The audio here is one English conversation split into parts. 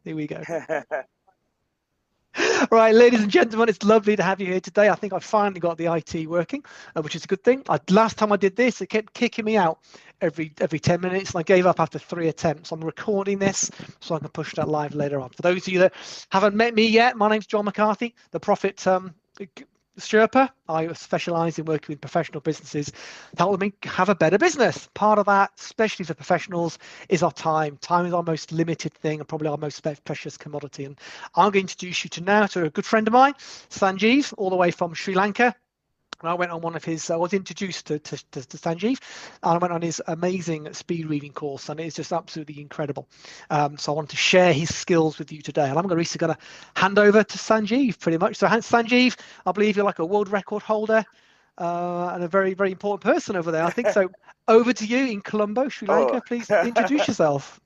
Here we go. Right, ladies and gentlemen, it's lovely to have you here today. I think I finally got the IT working, which is a good thing. Last time I did this, it kept kicking me out every 10 minutes, and I gave up after 3 attempts. I'm recording this so I can push that live later on. For those of you that haven't met me yet, my name's John McCarthy, the Profit Sherpa. I specialize in working with professional businesses to help them have a better business. Part of that, especially for professionals, is our time. Time is our most limited thing and probably our most precious commodity. And I'm going to introduce you to a good friend of mine, Sanjeev, all the way from Sri Lanka. And I went on one of his, I was introduced to Sanjeev, and I went on his amazing speed reading course, and it's just absolutely incredible. So I want to share his skills with you today. And I'm going to hand over to Sanjeev pretty much. So Sanjeev, I believe you're like a world record holder and a very, very important person over there. I think so. Over to you in Colombo, Sri Lanka. Please introduce yourself.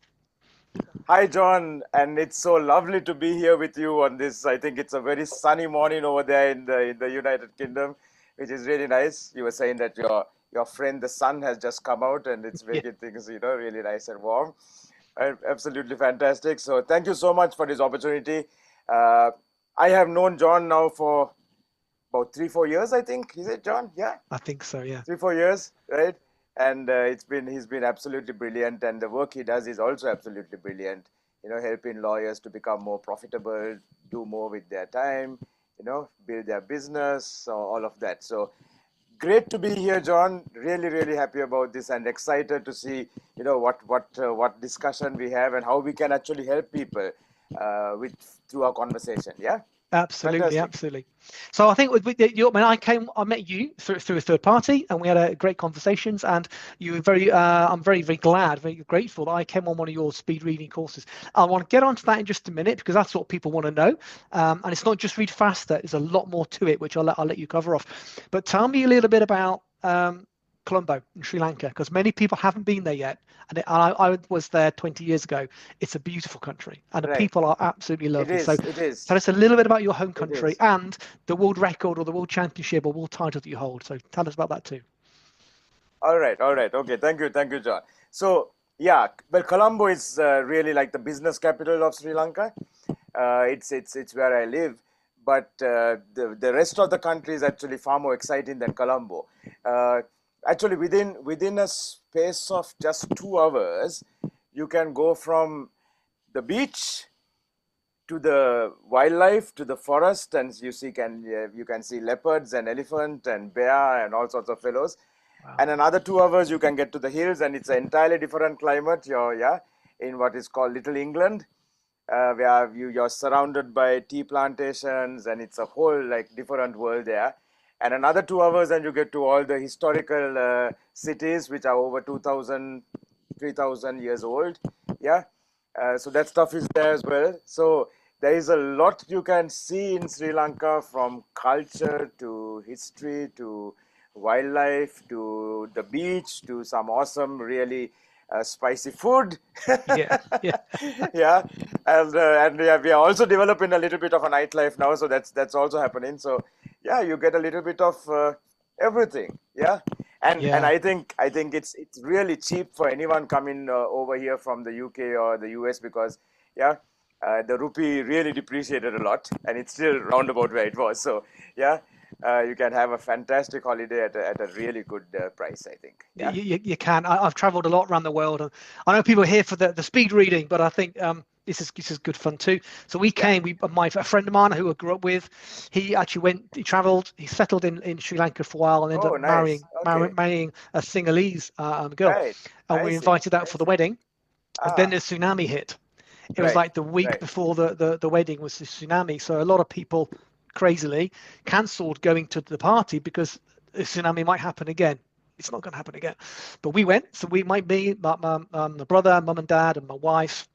Hi, John, and it's so lovely to be here with you on this. I think it's a very sunny morning over there in the United Kingdom, which is really nice. You were saying that your friend, the sun, has just come out and it's making things, really nice and warm. Absolutely fantastic. So thank you so much for this opportunity. I have known John now for about 3-4 years, I think. Is it, John? Yeah. I think so, yeah. 3-4 years, right? And he's been absolutely brilliant, and the work he does is also absolutely brilliant. Helping lawyers to become more profitable, do more with their time, build their business, so all of that. So great to be here, John. Really, really happy about this and excited to see, what discussion we have and how we can actually help people through our conversation. Yeah. Absolutely, Fantastic. Absolutely. So I think I met you through a third party, and we had great conversations. And you were I'm very, very glad, very grateful that I came on one of your speed reading courses. I want to get onto that in just a minute because that's what people want to know. And it's not just read faster; there's a lot more to it, which I'll let you cover off. But tell me a little bit about Colombo in Sri Lanka, because many people haven't been there yet, and I was there 20 years ago. It's a beautiful country, and the people are absolutely lovely. It is. Tell us a little bit about your home country and the world record or the world championship or world title that you hold. So tell us about that too. All right. Okay, thank you, John. So yeah, well, Colombo is really like the business capital of Sri Lanka. It's where I live, but the rest of the country is actually far more exciting than Colombo. Actually, within a space of just 2 hours, you can go from the beach to the wildlife, to the forest, and you can see leopards and elephant and bear and all sorts of fellows. Wow. And another 2 hours, you can get to the hills, and it's an entirely different climate. You're in what is called Little England, where you're surrounded by tea plantations, and it's a whole different world there. And another 2 hours and you get to all the historical cities, which are over 2,000, 3,000 years old. Yeah. So that stuff is there as well. So there is a lot you can see in Sri Lanka, from culture to history to wildlife to the beach to some awesome, really spicy food. Yeah. And we are also developing a little bit of a nightlife now. So that's also happening. So yeah, you get a little bit of everything. Yeah. And I think it's really cheap for anyone coming over here from the UK or the US, because the rupee really depreciated a lot, and it's still roundabout where it was. So yeah, you can have a fantastic holiday at a really good price, I think. Yeah? You can. I've traveled a lot around the world, and I know people are here for the speed reading, but I think this is good fun too. So we came. A friend of mine who I grew up with, he actually traveled. He settled in Sri Lanka for a while and ended up marrying a Sinhalese girl, and we invited out for the wedding. And then the tsunami hit. It was like the week before the wedding was the tsunami. So a lot of people crazily cancelled going to the party because the tsunami might happen again. It's not going to happen again. But we went. So my brother, mum and dad, and my wife,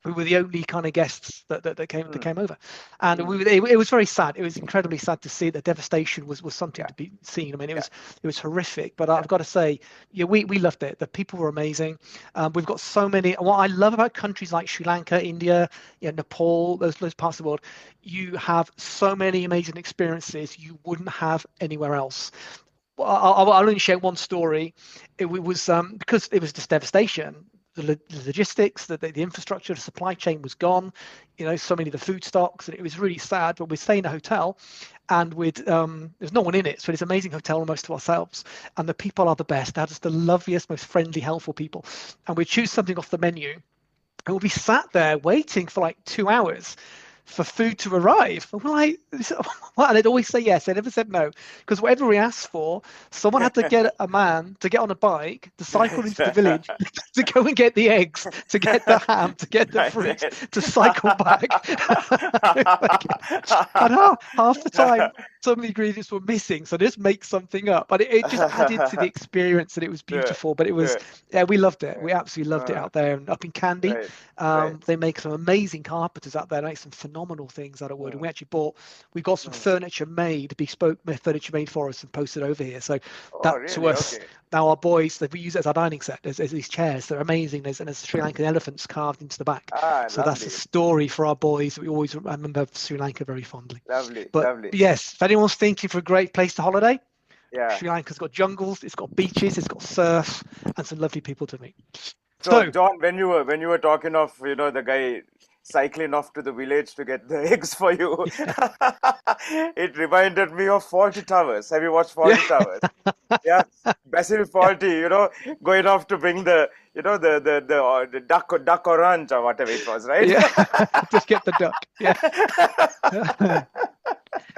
we were the only kind of guests that came over, and it was very sad. It was incredibly sad to see. The devastation was something to be seen. I mean, it was horrific. But I've got to say, we loved it. The people were amazing. We've got so many. What I love about countries like Sri Lanka, India, Nepal, those parts of the world, you have so many amazing experiences you wouldn't have anywhere else. I'll only share one story. It was because it was just devastation. the logistics, the infrastructure, the supply chain was gone. So many of the food stocks, and it was really sad. But we stay in a hotel, and there's no one in it, so it's an amazing hotel almost to ourselves. And the people are the best. They're just the loveliest, most friendly, helpful people. And we choose something off the menu, and we'll be sat there waiting for like 2 hours for food to arrive. And we're like, what? And they'd always say yes. They never said no. Because whatever we asked for, someone had to get a man to get on a bike, to cycle into the village, to go and get the eggs, to get the ham, to get the fruit, to cycle back. And half the time, some of the ingredients were missing. So just make something up. But it just added to the experience, and it was beautiful. But it was, we loved it. We absolutely loved it out there. And up in Kandy, they make some amazing carpenters out there. They make some phenomenal things out of wood. And we got some furniture made, bespoke furniture made for us and posted over here. So to us, now our boys, we use it as our dining set. There's these chairs. They're amazing. There's Sri Lankan elephants carved into the back. So lovely. That's a story for our boys. We always remember Sri Lanka very fondly. Lovely. Yes, if anyone's thinking for a great place to holiday, Sri Lanka's got jungles, it's got beaches, it's got surf, and some lovely people to meet. So John, when you were talking of the guy cycling off to the village to get the eggs for you, it reminded me of Fawlty Towers. Have you watched Fawlty Towers? Yeah, Basil Fawlty, going off to bring the duck orange or whatever it was, right? Yeah, just get the duck. Yeah.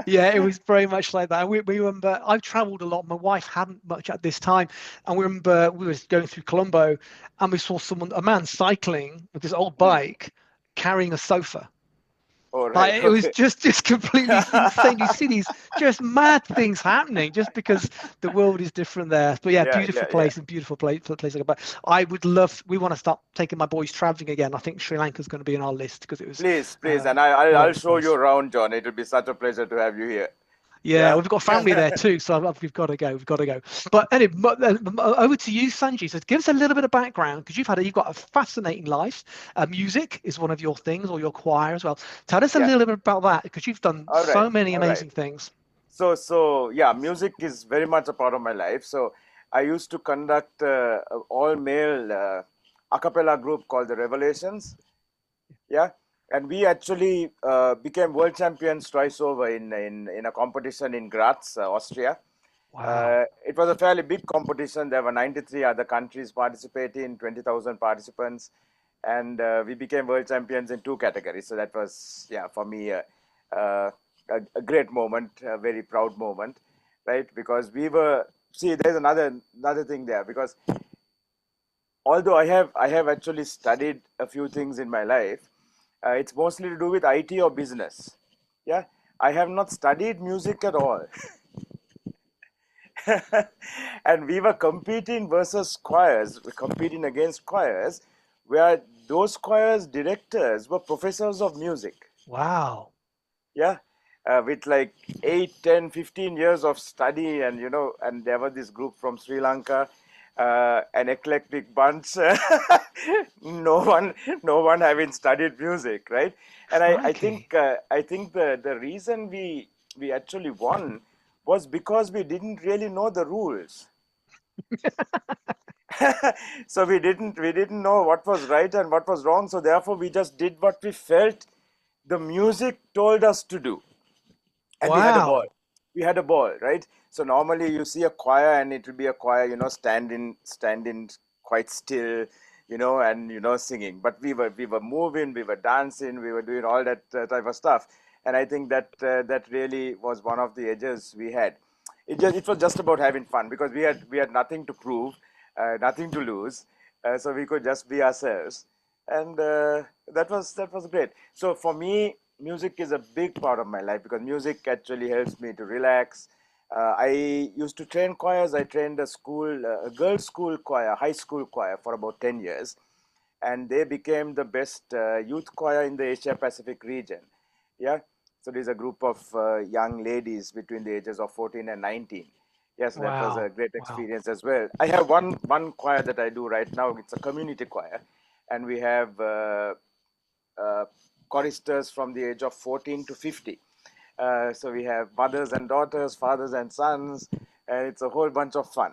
Yeah, it was very much like that. We remember, I've traveled a lot. My wife hadn't much at this time. And we remember we were going through Colombo, and we saw a man cycling with this old bike carrying a sofa. Right, it was just completely insane. You see these just mad things happening just because the world is different there. But beautiful place and beautiful place to go back. We want to start taking my boys traveling again. I think Sri Lanka is going to be on our list because it was. Please, and I'll show you around, John. It will be such a pleasure to have you here. Yeah, we've got family there too, so we've got to go. But anyway, over to you, Sanjeev. So give us a little bit of background, because you've got a fascinating life. Music is one of your things, or your choir as well. Tell us a little bit about that, because you've done so many amazing things. So music is very much a part of my life. So I used to conduct an all-male a cappella group called the Revelations. Yeah. And we actually became world champions twice over in a competition in Graz, Austria. Wow. It was a fairly big competition. There were 93 other countries participating, 20,000 participants. And we became world champions in 2 categories. So that was, for me, a great moment, a very proud moment, right? Because there's another thing there. Because although I have actually studied a few things in my life, it's mostly to do with IT or business. Yeah, I have not studied music at all. And we were competing against choirs, where those choirs directors were professors of music. Wow. Yeah, with like 8, 10, 15 years of study, and and there was this group from Sri Lanka. An eclectic bunch, no one having studied music, right? And I think the reason we actually won was because we didn't really know the rules. So we didn't know what was right and what was wrong. So therefore we just did what we felt the music told us to do, and we had a ball, right? So normally you see a choir, and it will be a choir, standing quite still, and singing. But we were moving, we were dancing, we were doing all that type of stuff. And I think that really was one of the edges we had. It was just about having fun, because we had nothing to prove, nothing to lose, so we could just be ourselves, and that was great. So for me, music is a big part of my life, because music actually helps me to relax. I used to train choirs. I trained a girls' school choir, high school choir, for about 10 years. And they became the best youth choir in the Asia Pacific region. Yeah. So there's a group of young ladies between the ages of 14 and 19. Yes, that was a great experience as well. I have one choir that I do right now. It's a community choir. And we have choristers from the age of 14 to 50. So we have mothers and daughters, fathers and sons, and it's a whole bunch of fun.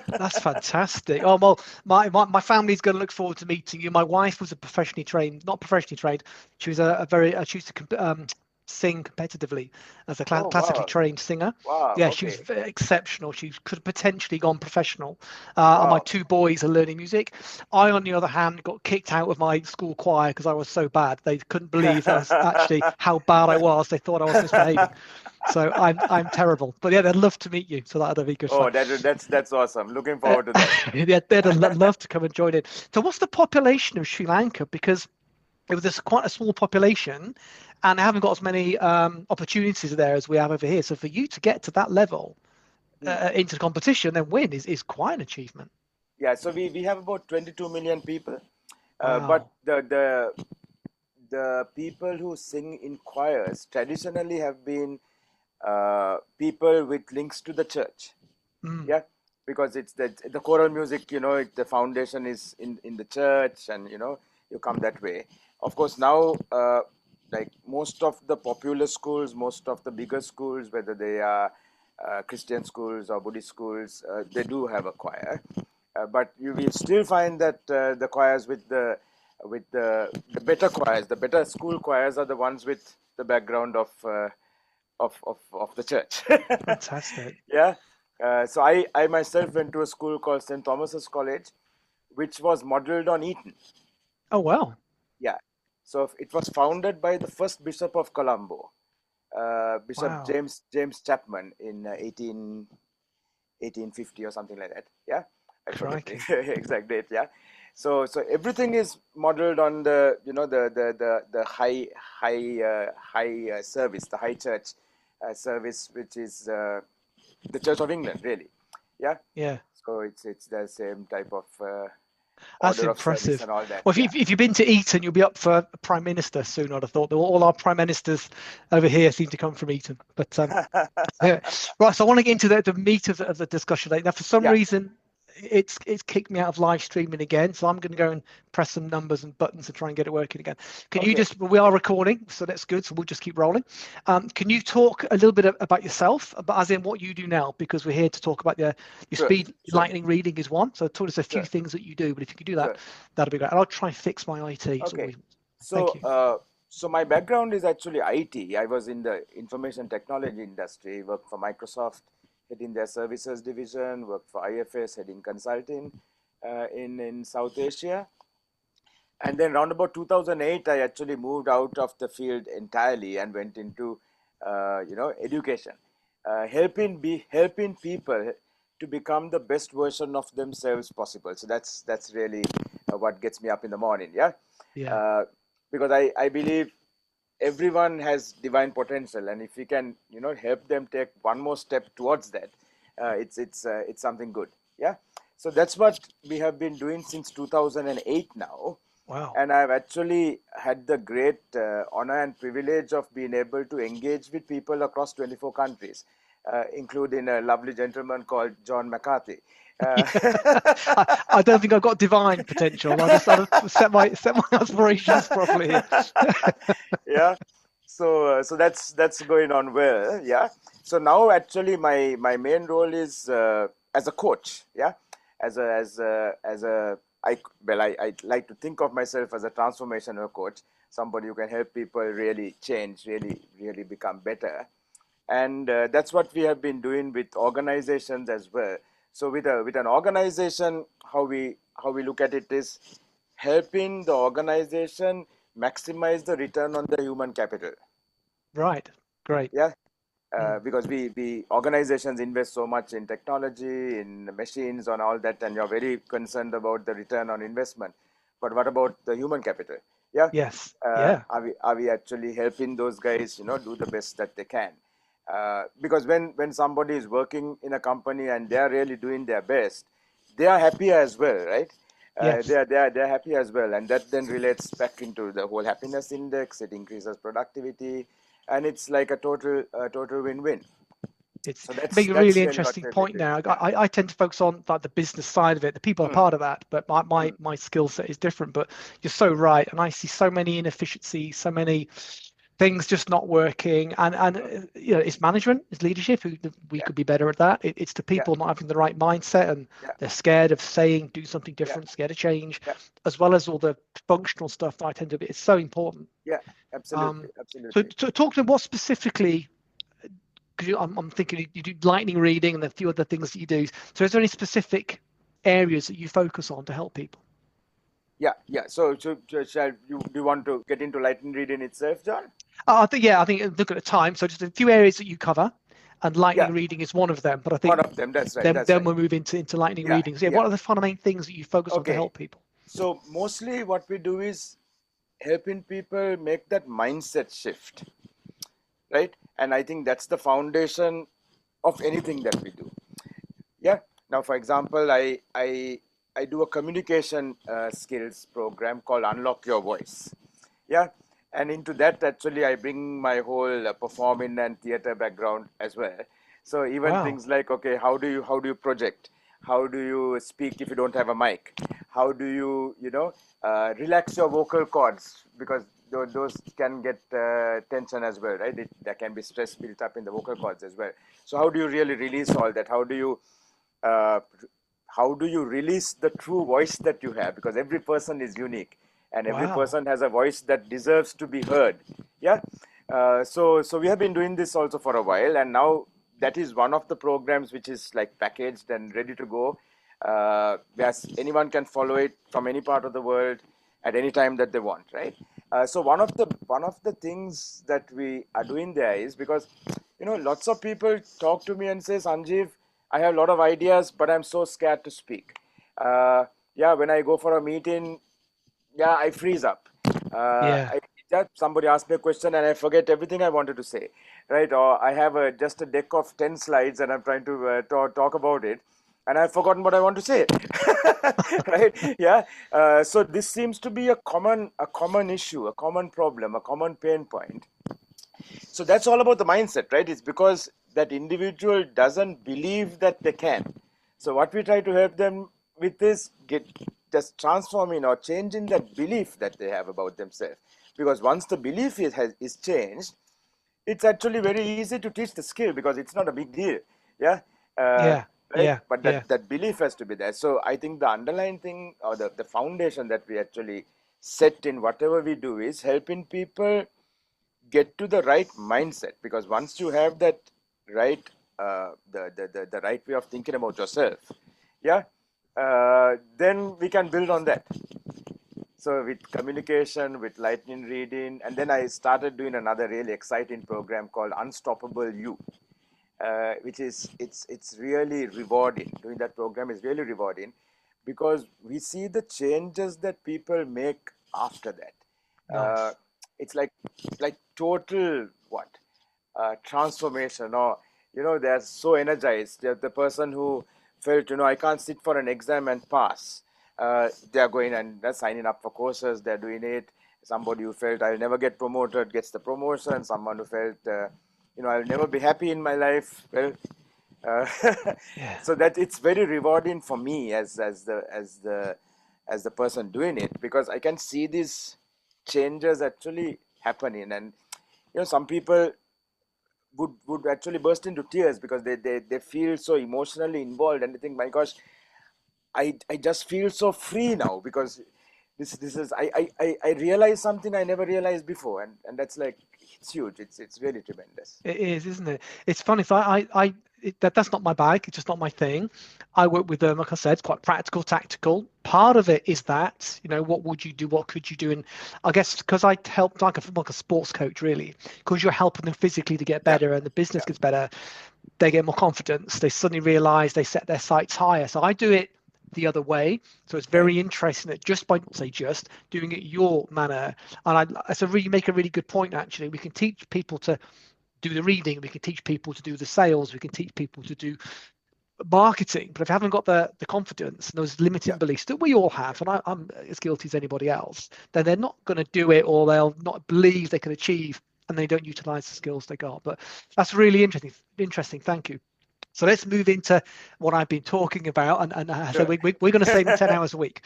That's fantastic. Oh well, my family's going to look forward to meeting you. My wife was a professionally trained, not professionally trained. She was a very she used to sing competitively as a Oh, classically wow. trained singer. Wow. Yeah, she was Okay. exceptional. She could have potentially gone professional. And my Wow. two boys are learning music. I, on the other hand, got kicked out of my school choir because I was so bad. They couldn't believe that was actually how bad I was. They thought I was misbehaving. So I'm terrible. But yeah, they'd love to meet you. So that'd be good fun. Oh, that's awesome. Looking forward to that. Yeah, they'd love to come and join in. So what's the population of Sri Lanka? Because it was quite a small population and they haven't got as many opportunities there as we have over here. So for you to get to that level Hmm. into the competition and win is quite an achievement. Yeah, so we have about 22 million people, but Wow. the people who sing in choirs traditionally have been people with links to the church. Mm. Yeah, because it's the choral music, the foundation is in the church, and you come that way. Of course, now like most of the popular schools, most of the bigger schools, whether they are Christian schools or Buddhist schools, they do have a choir. But you will still find that the choirs with the better choirs, the better school choirs, are the ones with the background of the church. Fantastic. Yeah. So I myself went to a school called St. Thomas's College, which was modeled on Eton. Oh, well. Yeah. So it was founded by the first Bishop of Colombo, Bishop Wow. James Chapman in 1850 or something like that. Yeah. I forget the Crikey. exact date. Yeah. So everything is modeled on the high service, the high church service, which is the Church of England, really. Yeah. Yeah. So it's the same type of That's order of service impressive. and all that. Well, Yeah. if you've been to Eton, you'll be up for Prime Minister soon, I'd have thought. All our Prime Ministers over here seem to come from Eton. But yeah. Right, so I want to get into the meat of the discussion. Now, for some Yeah. reason, it's kicked me out of live streaming again. So I'm going to go and press some numbers and buttons to try and get it working again. Can you Okay. we are recording, so that's good. So we'll just keep rolling. Can you talk a little bit about yourself, but as in what you do now? Because we're here to talk about your Sure. speed lightning reading is one. So talk us a few Sure. things that you do. But if you could do that, Sure. that'd be great. And I'll try and fix my IT. It's Okay. always. Thank So, you. so my background is actually IT. I was in the information technology industry, worked for Microsoft, heading their services division, worked for IFS, heading consulting in South Asia. And then around about 2008, I actually moved out of the field entirely and went into, education, helping people to become the best version of themselves possible. So that's really what gets me up in the morning. Yeah, Yeah. uh, because I believe everyone has divine potential, and if we can help them take one more step towards that, it's something good. Yeah, so that's what we have been doing since 2008 now. Wow. And I've actually had the great honor and privilege of being able to engage with people across 24 countries, including a lovely gentleman called John McCarthy. I don't think I've got divine potential. I just set my aspirations properly here. Yeah, so that's going on well. Yeah, so now actually my main role is as a coach. Yeah, as a I like to think of myself as a transformational coach, somebody who can help people really change, really become better. And that's what we have been doing with organizations as well. So with an organization, how we look at it is helping the organization maximize the return on the human capital. Right. Great. Yeah, Mm. because we organizations invest so much in technology, in machines, on all that, and you're very concerned about the return on investment. But what about the human capital? Yeah, Yes. Yeah. are we actually helping those guys, do the best that they can? Because when somebody is working in a company and they are really doing their best, they are happy as well, right? Yes. They're happy as well, and that then relates back into the whole happiness index. It increases productivity, and it's like a total win-win. It's So you make a that's really really what interesting we've been point doing. now. Yeah. I tend to focus on like the business side of it. The people are Mm, part of that, but my mm, my skill set is different. But you're so right, and I see so many inefficiencies, so many things just not working, and you know, it's management, it's leadership who we could be better at that. It's the people not having the right mindset, and they're scared of saying do something different, scared of change, as well as all the functional stuff that I tend to be. It's so important. Yeah, absolutely, So absolutely. talk to me, what specifically, because I'm thinking you do lightning reading and a few other things that you do. So is there any specific areas that you focus on to help people? Yeah, yeah. So shall you, do you want to get into lightning reading itself, John? I think look at the time. So just a few areas that you cover, and lightning Yeah, reading is one of them. But I think one of them. That's right. That's then right. we'll move into lightning Yeah, readings. Yeah, yeah. what are the fundamental things that you focus on to Okay. help people? So mostly what we do is helping people make that mindset shift, right? And I think that's the foundation of anything that we do. Yeah. Now, for example, I do a communication skills program called Unlock Your Voice. Yeah. And into that, actually, I bring my whole performing and theater background as well. So even Wow. things like, okay, how do you project? How do you speak if you don't have a mic? How do you, relax your vocal cords, because those can get tension as well, right? There can be stress built up in the vocal cords as well. So how do you really release all that? Uh, how do you release the true voice that you have? Because every person is unique, and every Wow. person has a voice that deserves to be heard. Yeah. So we have been doing this also for a while, and now that is one of the programs which is like packaged and ready to go. Where anyone can follow it from any part of the world at any time that they want, right? So one of the things that we are doing there is, because lots of people talk to me and say, Sanjeev, I have a lot of ideas, but I'm so scared to speak. Yeah, when I go for a meeting, yeah, I freeze up. Yeah. Somebody asks me a question and I forget everything I wanted to say, right? Or I have just a deck of 10 slides and I'm trying to talk about it, and I've forgotten what I want to say, right? Yeah. So this seems to be a common issue, a common problem, a common pain point. So that's all about the mindset, right? It's because that individual doesn't believe that they can. So what we try to help them with is just transforming or changing that belief that they have about themselves. Because once the belief is changed, it's actually very easy to teach the skill, because it's not a big deal. Yeah. Yeah. Right. Yeah. But Yeah. that belief has to be there. So I think the underlying thing, or the foundation that we actually set in whatever we do, is helping people get to the right mindset. Because once you have that right, the right way of thinking about yourself, yeah, then we can build on that. So with communication, with lightning reading, and then I started doing another really exciting program called Unstoppable You, which is it's really rewarding. Doing that program is really rewarding, because we see the changes that people make after that. Nice. It's like total what transformation, or they're so energized. The person who felt, I can't sit for an exam and pass, they're going and they're signing up for courses, they're doing it. Somebody who felt I'll never get promoted gets the promotion. Someone who felt I'll never be happy in my life, well, uh, Yeah. so that it's very rewarding for me as the person doing it, because I can see these changes actually happening. And some people would actually burst into tears, because they feel so emotionally involved, and they think, my gosh, I just feel so free now, because this is I realized something I never realized before, and that's like, it's huge. It's really tremendous. It is, isn't it? It's funny. So that's not my bag. It's just not my thing. I work with them, like I said, it's quite practical, tactical. Part of it is that, what would you do? What could you do? And I guess because I help like a sports coach, really, because you're helping them physically to get Yeah, better, and the business yeah, gets better, they get more confidence. They suddenly realize they set their sights higher. So I do it the other way. So it's right. very interesting that just by just doing it your manner. And you make a really good point, actually. We can teach people to do the reading, we can teach people to do the sales, we can teach people to do marketing, but if you haven't got the confidence and those limiting Yeah, beliefs that we all have, and I'm as guilty as anybody else, then they're not going to do it, or they'll not believe they can achieve, and they don't utilize the skills they got. But that's really interesting. Thank you. So let's move into what I've been talking about. And I said we're going to save them 10 hours a week.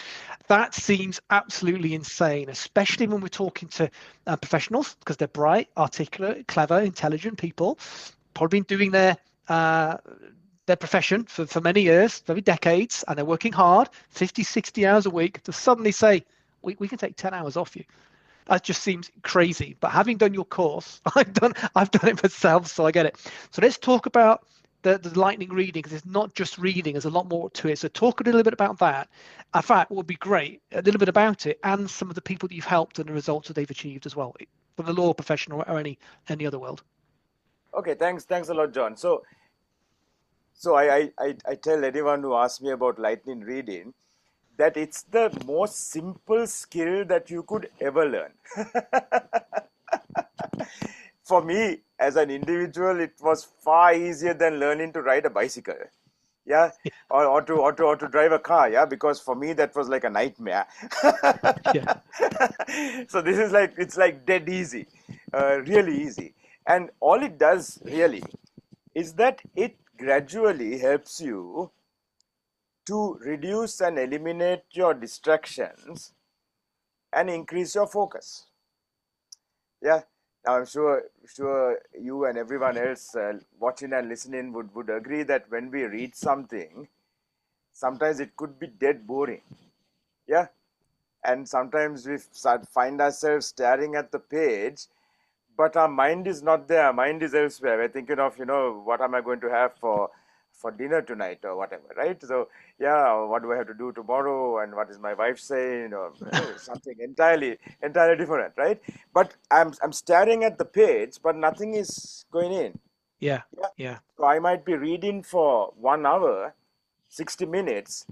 That seems absolutely insane, especially when we're talking to professionals, because they're bright, articulate, clever, intelligent people, probably been doing their profession for many years, maybe decades, and they're working hard, 50, 60 hours a week, to suddenly say, we can take 10 hours off you. That just seems crazy. But having done your course, I've done it myself, so I get it. So let's talk about the lightning reading, because it's not just reading, there's a lot more to it. So talk a little bit about that. In fact, what would be great, a little bit about it and some of the people that you've helped and the results that they've achieved as well, from the law profession or any other world. Okay, thanks a lot, John. So I tell anyone who asks me about lightning reading that it's the most simple skill that you could ever learn. For me, as an individual, it was far easier than learning to ride a bicycle. Yeah, or to drive a car. Yeah, because for me that was like a nightmare. Yeah. So this is like, it's like dead easy, really easy. And all it does really is that it gradually helps you to reduce and eliminate your distractions and increase your focus. Yeah, now I'm sure you and everyone else watching and listening would agree that when we read something, sometimes it could be dead boring. Yeah, and sometimes we find ourselves staring at the page, but our mind is not there. Our mind is elsewhere. We're thinking of, what am I going to have for dinner tonight or whatever, right? So yeah, what do I have to do tomorrow, and what is my wife saying, or something entirely different, right? But I'm staring at the page, but nothing is going in. Yeah. So I might be reading for 1 hour, 60 minutes,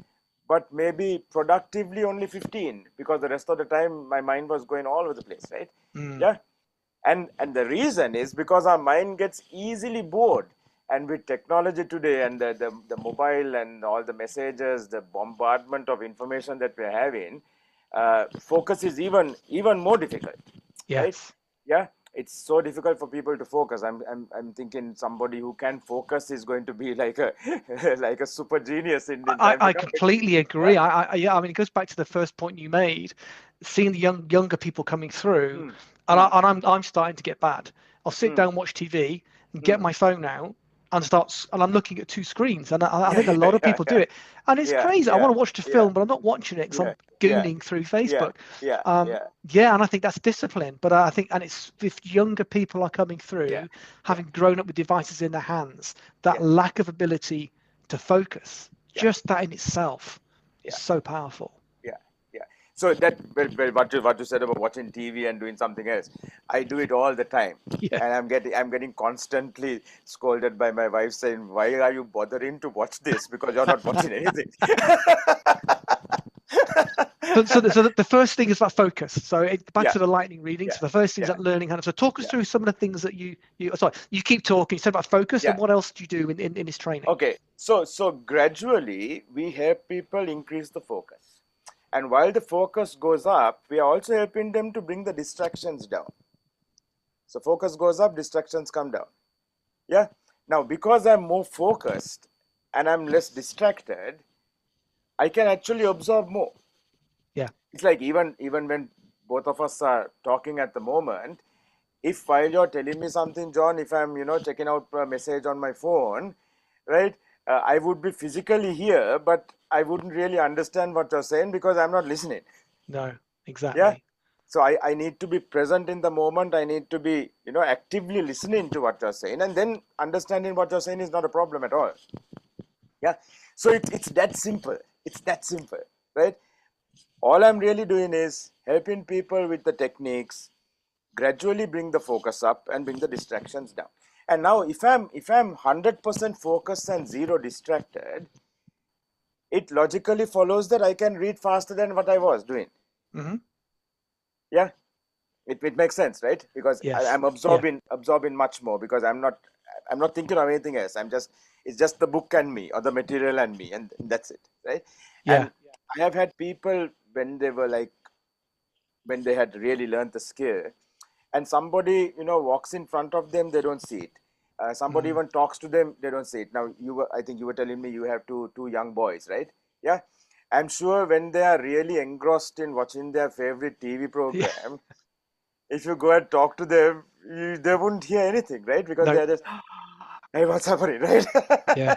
but maybe productively only 15, because the rest of the time my mind was going all over the place, right? Yeah. And the reason is because our mind gets easily bored. And with technology today, and the mobile and all the messages, the bombardment of information that we're having, focus is even more difficult. Yes. Right? Yeah, it's so difficult for people to focus. I'm thinking somebody who can focus is going to be like a like a super genius in time. I completely agree. Yeah. I mean, it goes back to the first point you made, seeing the younger people coming through, and I'm starting to get bad. I'll sit down, watch TV, and get my phone out and I'm looking at two screens, and I think a lot of people do it, and it's crazy. I want to watch the film, but I'm not watching it because I'm gooning through Facebook. Yeah, and I think that's discipline. But I think, and it's, if younger people are coming through, having grown up with devices in their hands, that lack of ability to focus, just that in itself is so powerful. So that, well, what you said about watching TV and doing something else, I do it all the time, and I'm getting constantly scolded by my wife saying, "Why are you bothering to watch this? Because you're not watching anything." So the first thing is that focus. So back to the lightning reading. So the first thing is that learning how to. So talk us through some of the things that you keep talking. You said about focus, and what else do you do in this training? Okay, so gradually we help people increase the focus. And while the focus goes up, we are also helping them to bring the distractions down. So focus goes up, distractions come down. Yeah. Now, because I'm more focused and I'm less distracted, I can actually absorb more. Yeah. It's like even when both of us are talking at the moment, if while you're telling me something, John, if I'm checking out a message on my phone, right? I would be physically here, but I wouldn't really understand what you're saying because I'm not listening. No, exactly. Yeah. So I need to be present in the moment. I need to be, actively listening to what you're saying, and then understanding what you're saying is not a problem at all. Yeah. So it's that simple. It's that simple, right? All I'm really doing is helping people with the techniques, gradually bring the focus up and bring the distractions down. And now if I'm 100% focused and zero distracted, it logically follows that I can read faster than what I was doing. Yeah, it makes sense, right? Because I'm absorbing much more, because I'm not thinking of anything else. It's just the book and me, or the material and me, and that's it, right? And I have had people when they had really learned the skill, and somebody walks in front of them, they don't see it. Somebody even talks to them, they don't say it. Now, I think you were telling me you have two young boys, right? Yeah. I'm sure when they are really engrossed in watching their favorite TV Yeah. program, if you go and talk to them, they wouldn't hear anything, right? Because No. they're just, hey, what's happening, right? Yeah.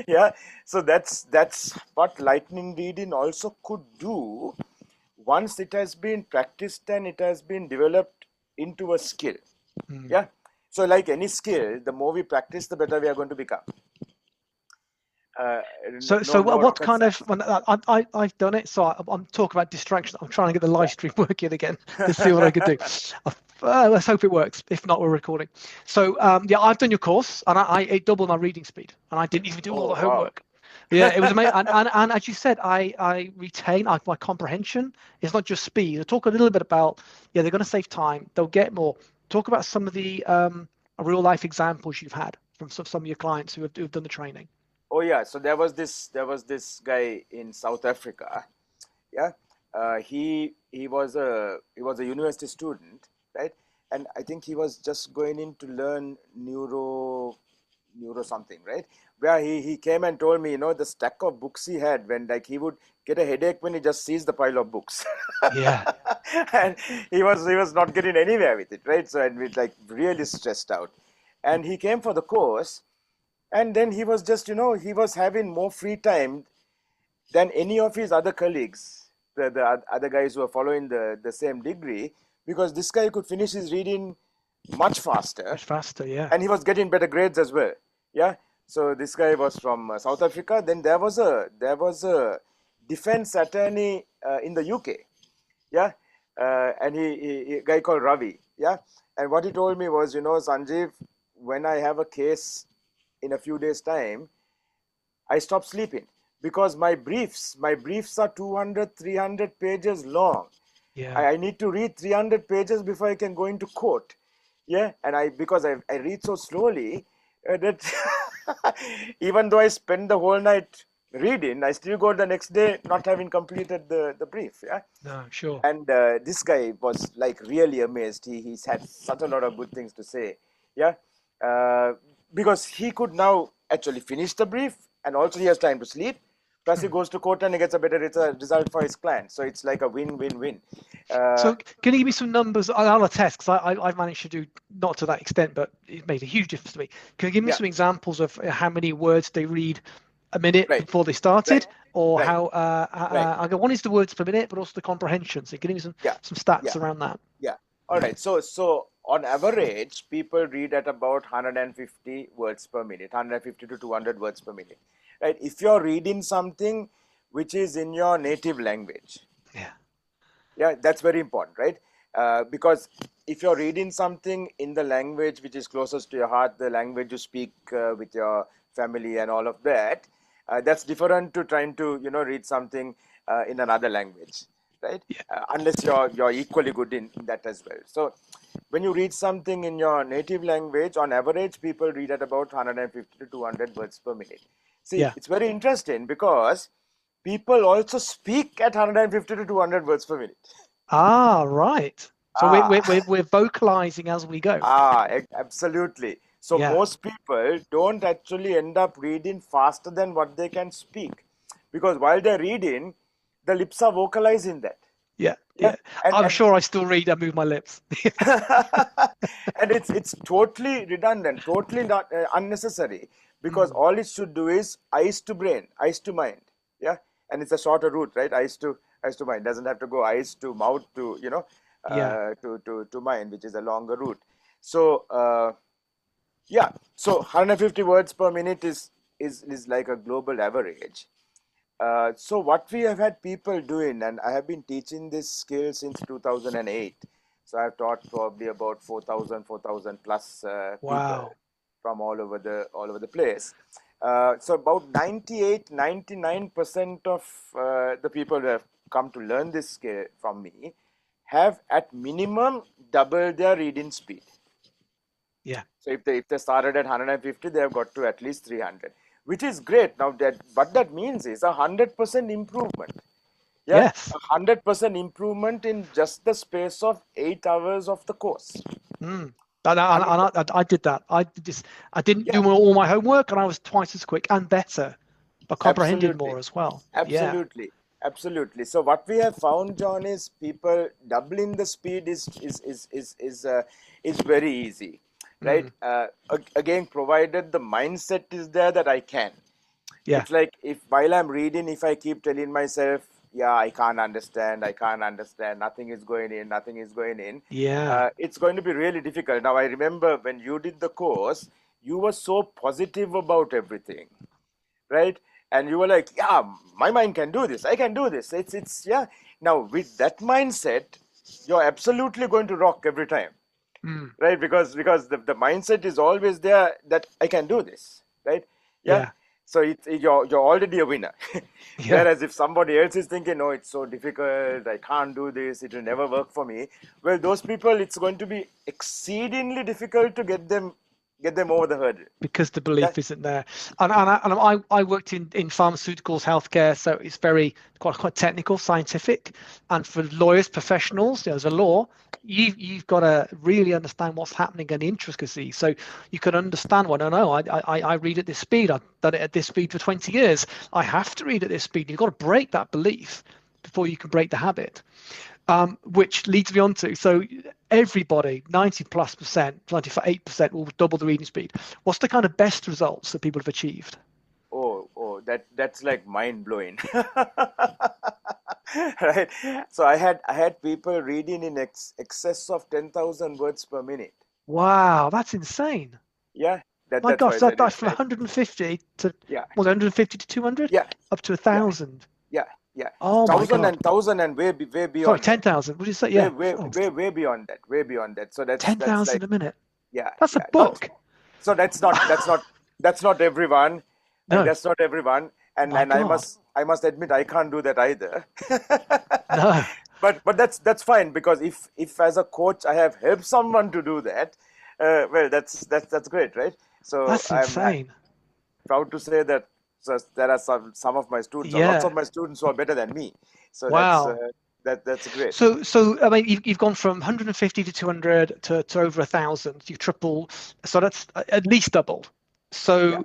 Yeah. So that's what lightning reading also could do once it has been practiced and it has been developed into a skill. Yeah. So like any skill, the more we practice, the better we are going to become. Uh, So no what rocket kind of, science. when I've done it, so I'm talking about distraction. I'm trying to get the live stream working again to see what I could do. Let's hope it works. If not, we're recording. So yeah, I've done your course, and it doubled my reading speed, and I didn't even do all the Oh, wow. homework. Yeah, it was amazing. And as you said, I retain my comprehension. It's not just speed. I talk a little bit about, yeah, they're going to save time. They'll get more. Talk about some of the real life examples you've had from some of your clients who've done the training. Oh yeah, so there was this guy in South Africa. Yeah, he was a university student, right? And I think he was just going in to learn neuro something, right? Where he came and told me, the stack of books he had, when like he would get a headache when he just sees the pile of books. Yeah. And he was not getting anywhere with it, right? So, and we like really stressed out. And he came for the course, and then he was just, he was having more free time than any of his other colleagues, the other guys who are following the same degree, because this guy could finish his reading much faster, Much faster, yeah. and he was getting better grades as well. Yeah. So this guy was from South Africa. Then there was a defense attorney in the UK. Yeah. And a guy called Ravi. Yeah. And what he told me was, Sanjeev, when I have a case in a few days' time, I stop sleeping because my briefs are 200, 300 pages long. Yeah. I need to read 300 pages before I can go into court. Yeah, and because I read so slowly that even though I spend the whole night reading, I still go the next day not having completed the brief. Yeah, No, sure. and this guy was like really amazed. He's had such a lot of good things to say. Yeah, uh, because he could now actually finish the brief, and also he has time to sleep. Plus, he goes to court and he gets a better result for his client. So it's like a win-win-win. So can you give me some numbers? I'll attest because I've managed to do not to that extent, but it made a huge difference to me. Can you give me Yeah. some examples of how many words they read a minute Right. before they started, Right. or Right. how Right. I go, one is the words per minute, but also the comprehension. So give me some Yeah. stats Yeah. around that. Yeah. All right. So on average, people read at about 150 words per minute, 150 to 200 words per minute. Right. If you're reading something which is in your native language, Yeah. yeah, that's very important, right? Because if you're reading something in the language which is closest to your heart, the language you speak with your family and all of that, that's different to trying to read something in another language, right? Yeah. Unless you're equally good in that as well. So when you read something in your native language, on average, people read at about 150 to 200 words per minute. See, Yeah. it's very interesting because people also speak at 150 to 200 words per minute. Ah, right. So Ah, we're vocalizing as we go. absolutely. So Yeah. most people don't actually end up reading faster than what they can speak, because while they're reading, the lips are vocalizing that. Yeah. Yeah, Yeah. and I'm sure I still read and move my lips. and it's totally redundant, totally not unnecessary, because all it should do is eyes to brain, eyes to mind. Yeah, and it's a shorter route, right? Eyes to mind, doesn't have to go eyes to mouth to Yeah. to mind, which is a longer route. So yeah, so 150 words per minute is like a global average. So what we have had people doing, and I have been teaching this skill since 2008. So I've taught probably about 4,000 plus people Wow. from all over the place. So about 98, 99% of the people who have come to learn this skill from me have at minimum double their reading speed. Yeah. So if they started at 150, they have got to at least 300, which is great. Now that what that means is 100% improvement. Yeah, Yes. 100% improvement in just the space of 8 hours of the course. And I mean, I did that. I didn't yeah, do all my homework, and I was twice as quick and better, but comprehended absolutely. more as well. Yeah. Absolutely, absolutely. So what we have found, John, is people doubling the speed is very easy, right? Mm. Again, provided the mindset is there that I can. Yeah. It's like if while I'm reading, if I keep telling myself, yeah, I can't understand, nothing is going in, nothing is going in, Yeah. it's going to be really difficult. Now, I remember when you did the course, you were so positive about everything, right? And you were like, yeah, my mind can do this, I can do this. Yeah. Now, with that mindset, you're absolutely going to rock every time, Mm. right? Because the mindset is always there that I can do this, right? Yeah. Yeah. So you're already a winner. Yeah. Whereas if somebody else is thinking, no, it's so difficult, I can't do this, it will never work for me. Well, those people, it's going to be exceedingly difficult to get them over the hurdle. Because the Yeah. belief isn't there. I worked in pharmaceuticals, healthcare, so it's very quite technical, scientific. And for lawyers, professionals, as a law, you've got to really understand what's happening and the intricacies. So you can understand, well, no, I read at this speed. I've done it at this speed for 20 years. I have to read at this speed. You've got to break that belief before you can break the habit. Which leads me on to, so everybody, 90+%, 98% will double the reading speed. What's the kind of best results that people have achieved? Oh, that's like mind blowing. Right. So I had people reading in excess of 10,000 words per minute. Wow, that's insane. Yeah, My that's why gosh, I said that's it's from like, 150 to, yeah, was it 150 to 200? yeah, Up to yeah, 1,000. yeah, yeah. Oh my Thousand God. and thousand and way Sorry, beyond that. 10,000. What did you say? Way, Yeah. way, Oh, way, way beyond that. Way beyond that. So that's 10,000 like, a minute. yeah, That's a yeah. Not book. so that's not everyone, and No, that's not everyone. And my and I God. must I must admit I can't do that either. No, But that's fine, because if as a coach I have helped someone to do that, well, that's great, right? So that's I'm insane. proud to say that, so there are some of my students, or lots of Yeah. my students, who are better than me. So Wow. that's great. So I mean, you've gone from 150 to 200 to over 1,000. You've tripled, so that's at least doubled. Yeah. So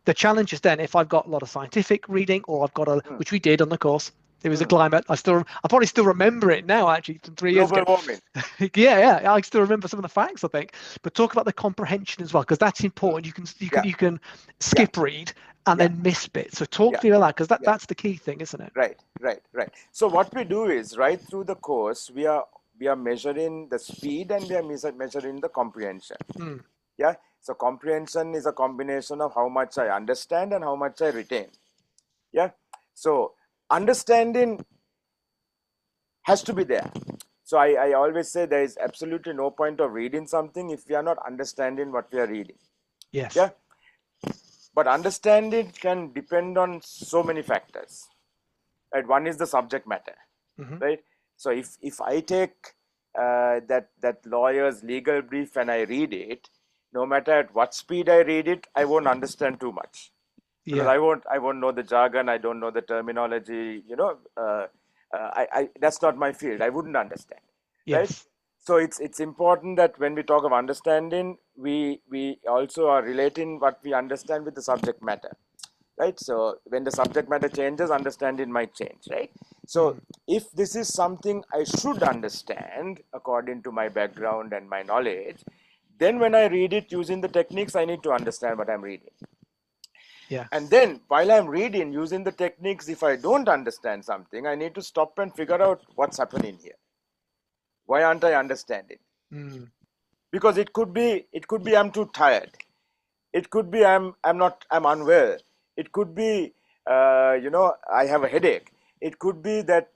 the challenge is then, if I've got a lot of scientific reading, or I've got Mm, which we did on the course. There was a mm. climate. I probably still remember it now, actually, from 3 years ago. Global warming. Yeah, I still remember some of the facts, I think. But talk about the comprehension as well, because that's important. Yeah, You can yeah, skip read and yeah, then miss bits. So talk yeah, to me about that, because yeah. that's the key thing, isn't it? Right, right, right. So what we do is, right through the course, we are measuring the speed, and we are measuring the comprehension. Mm, Yeah. So comprehension is a combination of how much I understand and how much I retain. Yeah. So understanding has to be there. So I always say there is absolutely no point of reading something if we are not understanding what we are reading. yes. Yeah. But understanding can depend on so many factors. Right. One is the subject matter. Hmm. Right. So if I take that lawyer's legal brief and I read it, no matter at what speed I read it, I won't understand too much, because Yeah. I won't know the jargon, I don't know the terminology. I that's not my field. I wouldn't understand, right? Yes. So it's important that when we talk of understanding, we also are relating what we understand with the subject matter, right? So when the subject matter changes, understanding might change, right? So Mm. if this is something I should understand according to my background and my knowledge, then when I read it using the techniques, I need to understand what I'm reading. Yeah. And then while I'm reading using the techniques, if I don't understand something, I need to stop and figure out what's happening here. Why aren't I understanding? Mm. Because it could be I'm too tired. It could be I'm unwell. It could be I have a headache. It could be that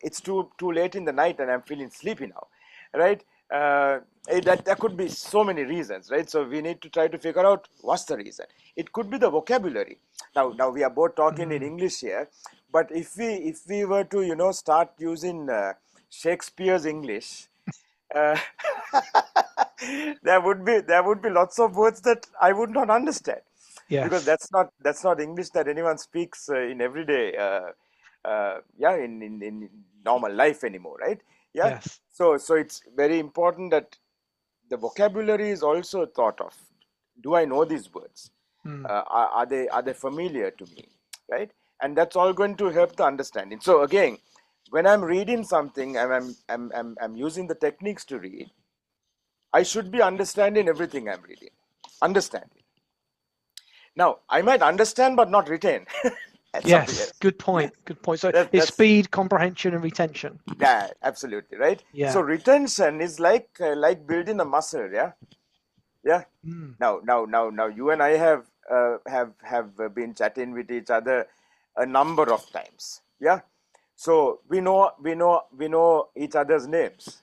it's too late in the night and I'm feeling sleepy now, right? That there could be so many reasons, right? So we need to try to figure out what's the reason. It could be the vocabulary. Now we are both talking in Mm. English here, but if we were to start using Shakespeare's English, uh, there would be lots of words that I would not understand, because Yes. that's not English that anyone speaks in everyday yeah, in normal life anymore, right? Yeah. Yes. So it's very important that the vocabulary is also thought of. Do I know these words? Are they familiar to me, right? And that's all going to help the understanding. So again, when I'm reading something and I'm using the techniques to read, I should be understanding everything I'm reading. Understanding. Now, I might understand but not retain. That's something Yes, else. good point. Good point. So it's That's speed, comprehension, and retention. yeah, absolutely right. Yeah. So retention is like building a muscle. Yeah, yeah. Now, you and I have been chatting with each other a number of times. Yeah. So we know each other's names,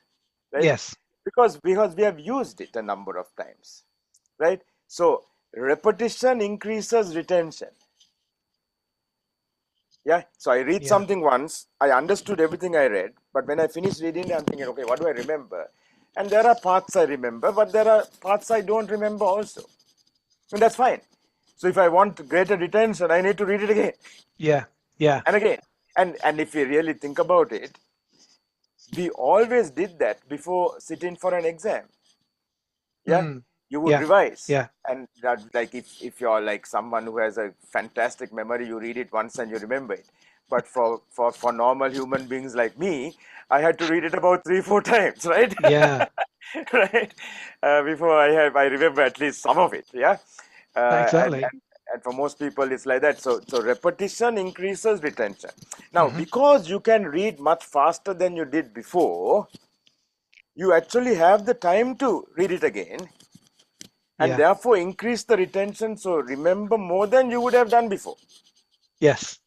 right? Yes. Because we have used it a number of times, right? So repetition increases retention. Yeah. So I read something once, I understood everything I read, but when I finish reading, I'm thinking, okay, what do I remember? And there are parts I remember, but there are parts I don't remember also. And that's fine. So if I want greater retention, I need to read it again. Yeah. Yeah. And again. And if you really think about it, we always did that before sitting for an exam. Yeah. You would revise. Yeah. And that, like if you're like someone who has a fantastic memory, you read it once and you remember it. But for normal human beings like me, I had to read it about 3-4 times, right? Yeah. Right. Before I remember at least some of it. Yeah. Exactly. And for most people, it's like that. So repetition increases retention. Now, because you can read much faster than you did before, you actually have the time to read it again. And therefore increase the retention, so remember more than you would have done before. Yes.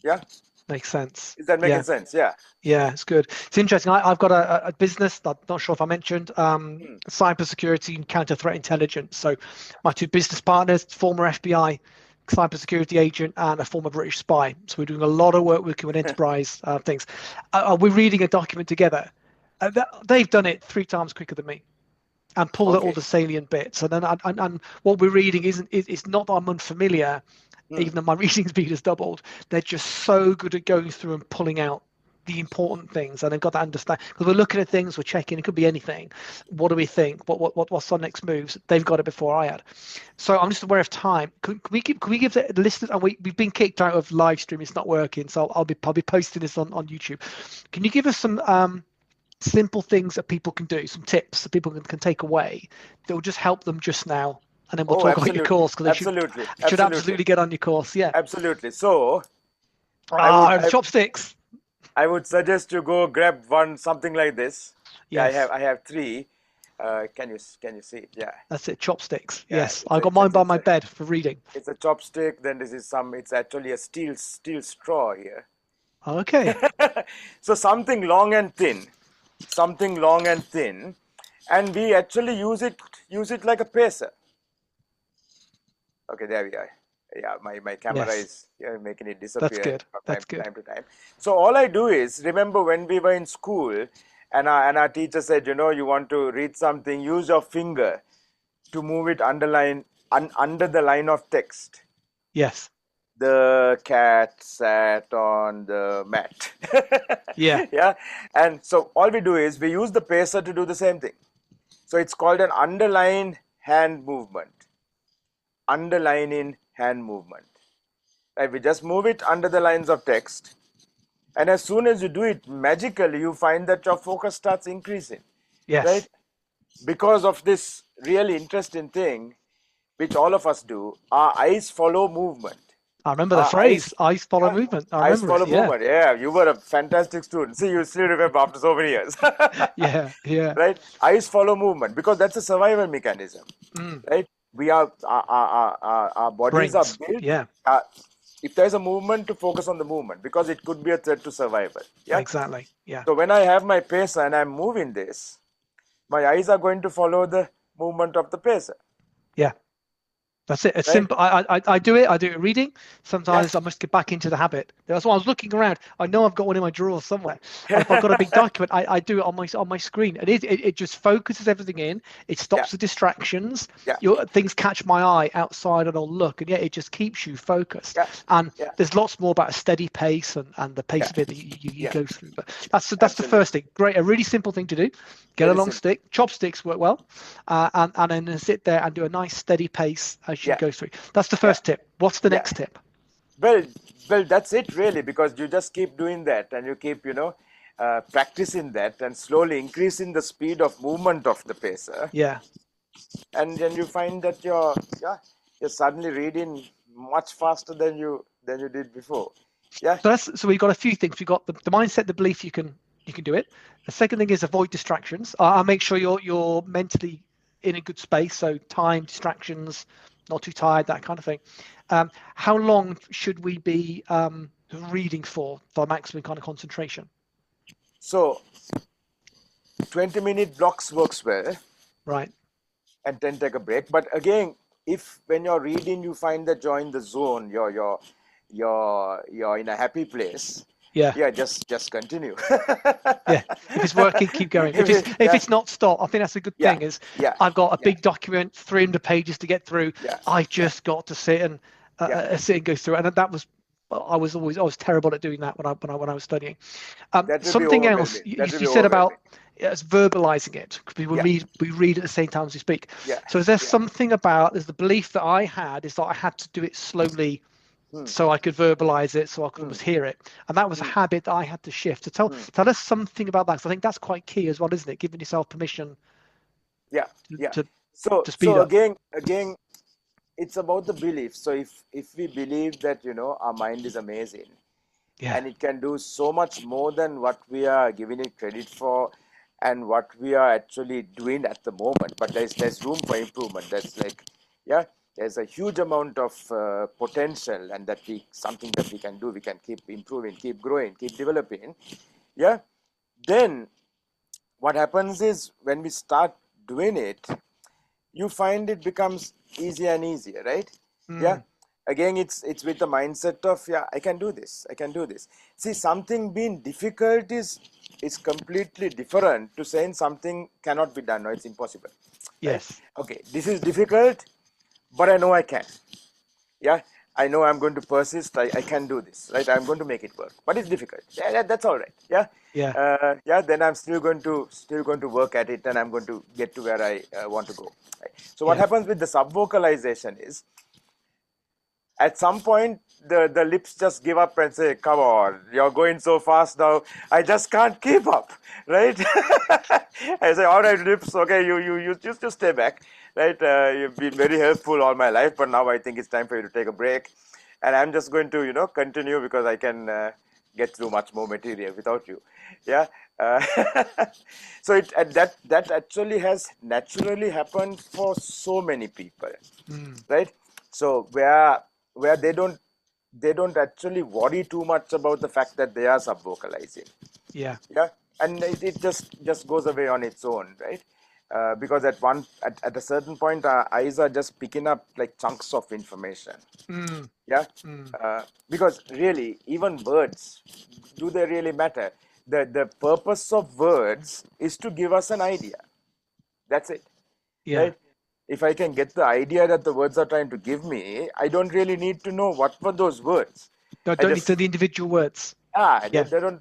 Yeah. Makes sense. Is that making sense? Yeah. Yeah, it's good. It's interesting. I've got a business, I'm not sure if I mentioned, cybersecurity and counter-threat intelligence. So my two business partners, former FBI cybersecurity agent and a former British spy. So we're doing a lot of work working with enterprise things. We're reading a document together. They've done it 3 times quicker than me. And pulled out all the salient bits, and then and what we're reading it's not that I'm unfamiliar, even though my reading speed has doubled. They're just so good at going through and pulling out the important things, and they've got to understand, because we're looking at things, we're checking, it could be anything. What do we think? What's our next moves? They've got it before I had. So I'm just aware of time. Can we give the listeners? And we've been kicked out of live stream. It's not working, so I'll be posting this on YouTube. Can you give us some simple things that people can do, some tips that people can take away that will just help them just now, and then we'll talk about your course, because they should absolutely get on your course. Yeah, absolutely. So chopsticks. I would suggest you go grab something like this. Yes. Yeah, I have 3. Can you see it? Yeah, that's it. Chopsticks. Yes, I got mine by my bed for reading. It's a chopstick. Then this is it's actually a steel straw here. Okay. So something long and thin. And we actually use it like a pacer. Okay, there we are. Yeah, my camera is making it disappear. That's good. From time to time. So all I do is, remember when we were in school and our teacher said, you want to read something, use your finger to move it under the line of text. Yes. The cat sat on the mat. Yeah. Yeah. And so all we do is we use the pacer to do the same thing. So it's called an underline hand movement. Underlining hand movement. Right? We just move it under the lines of text. And as soon as you do it, magically you find that your focus starts increasing. Yes. Right? Because of this really interesting thing, which all of us do, our eyes follow movement. I remember the phrase, eyes follow movement. Eyes follow movement. Yeah, you were a fantastic student. See, you still remember after so many years. Yeah. Right? Eyes follow movement, because that's a survival mechanism. Right? We are our bodies are built. Yeah. If there's a movement, to focus on the movement, because it could be a threat to survival. Yeah. Exactly. Yeah. So when I have my pacer and I'm moving this, my eyes are going to follow the movement of the pacer. Yeah. That's it. It's right? simple. I do it. I do it reading. Sometimes Yeah. I must get back into the habit. That's why I was looking around. I know I've got one in my drawer somewhere. And if I've got a big document, I do it on my screen. And it just focuses everything in. It Yeah. stops the distractions. Yeah. Things catch my eye outside and I'll look. And it just keeps you focused. Yeah. And Yeah. there's lots more about a steady pace and the pace Yeah. of it that you Yeah. go through. But that's the Absolutely. first thing. Great. A really simple thing to do. Get Very a long simple. stick. Chopsticks work well. And then sit there and do a nice steady pace as you Yeah. go through. That's the first tip. What's the Yeah. next tip? Well, that's it really, because you just keep doing that and you keep, practicing that and slowly increasing the speed of movement of the pacer. Yeah. And then you find that you're suddenly reading much faster than you did before. Yeah. So we've got a few things. We've got the mindset, the belief you can do it. The second thing is avoid distractions. I'll make sure you're mentally in a good space. So time, distractions, not too tired, that kind of thing. How long should we be reading for maximum kind of concentration? So 20-minute blocks works well. Right. And then take a break. But again, if when you're reading you find that you're in the zone, you're in a happy place. Yeah, just continue. Yeah, if it's working, keep going. If it's not, stop. I think that's a good thing. Is I've got a big document, 300 pages to get through. I just got to sit and go through it. And that was, I was terrible at doing that when I was studying. Something else you said about verbalizing it. We read at the same time as we speak. So is there something about, there's the belief that I had is that I had to do it slowly. So I could verbalize it, so I could almost hear it, and that was a habit that I had to shift. So tell us something about that. So I think that's quite key as well, isn't it? Giving yourself permission. To speed up. Again, it's about the belief. So if we believe that our mind is amazing, and it can do so much more than what we are giving it credit for, and what we are actually doing at the moment, but there's room for improvement. That's like there's a huge amount of potential, and something that we can do. We can keep improving, keep growing, keep developing. Then what happens is when we start doing it, you find it becomes easier and easier, right? Again, it's with the mindset of I can do this. See, something being difficult is completely different to saying something cannot be done or it's impossible. Yes. Right? Okay, this is difficult, but I know I can. I know I'm going to persist. I can do this, right? I'm going to make it work, but it's difficult. That's all right. Then I'm still going to work at it, and I'm going to get to where I want to go. Right? So what happens with the sub-vocalization is, at some point, the lips just give up and say, "Come on, you're going so fast now. I just can't keep up." Right? I say, "All right, lips. Okay, you just stay back." Right? You've been very helpful all my life, but now I think it's time for you to take a break, and I'm just going to continue because I can get through much more material without you. So that actually has naturally happened for so many people, right? So where they don't actually worry too much about the fact that they are sub-vocalizing. And it just goes away on its own, right? Because at a certain point, our eyes are just picking up like chunks of information. Because really, even words, do they really matter? The purpose of words is to give us an idea. That's it. Right? If I can get the idea that the words are trying to give me, I don't really need to know what were those words. No, don't need to the individual words. They don't.